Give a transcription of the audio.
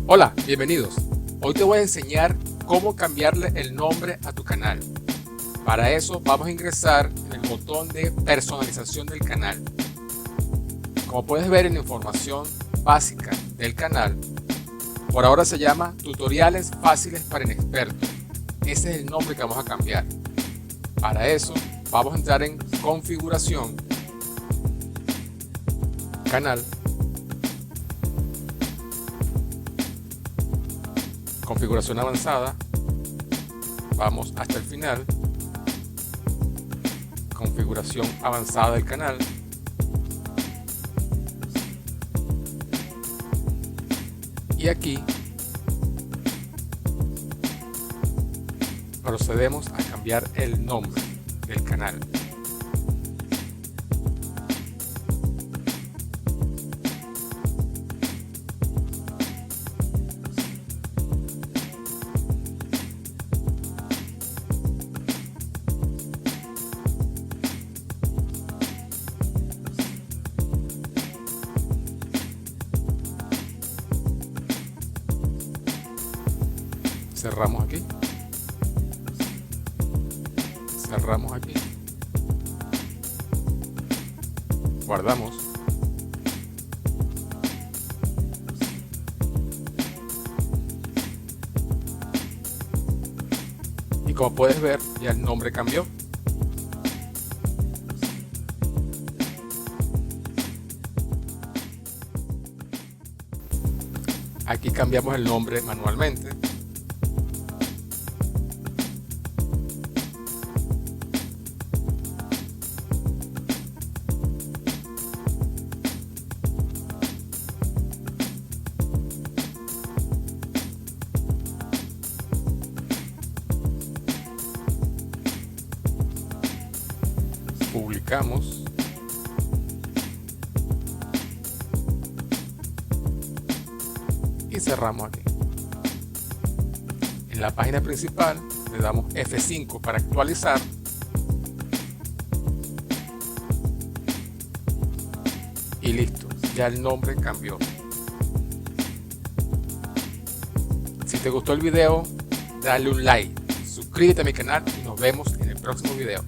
Hola, bienvenidos. Hoy te voy a enseñar cómo cambiarle el nombre a tu canal. Para eso vamos a ingresar en el botón de personalización del canal. Como puedes ver en la información básica del canal, por ahora se llama Tutoriales Fáciles para Inexpertos. Ese es el nombre que vamos a cambiar. Para eso vamos a entrar en Configuración, Canal, Configuración avanzada, vamos hasta el final, configuración avanzada del canal, y aquí procedemos a cambiar el nombre del canal. Cerramos aquí, cerramos aquí, guardamos, y como puedes ver ya el nombre cambió. Aquí cambiamos el nombre manualmente. Publicamos, y cerramos aquí. En la página principal le damos F5 para actualizar, y listo, ya el nombre cambió. Si te gustó el video, dale un like, suscríbete a mi canal y nos vemos en el próximo video.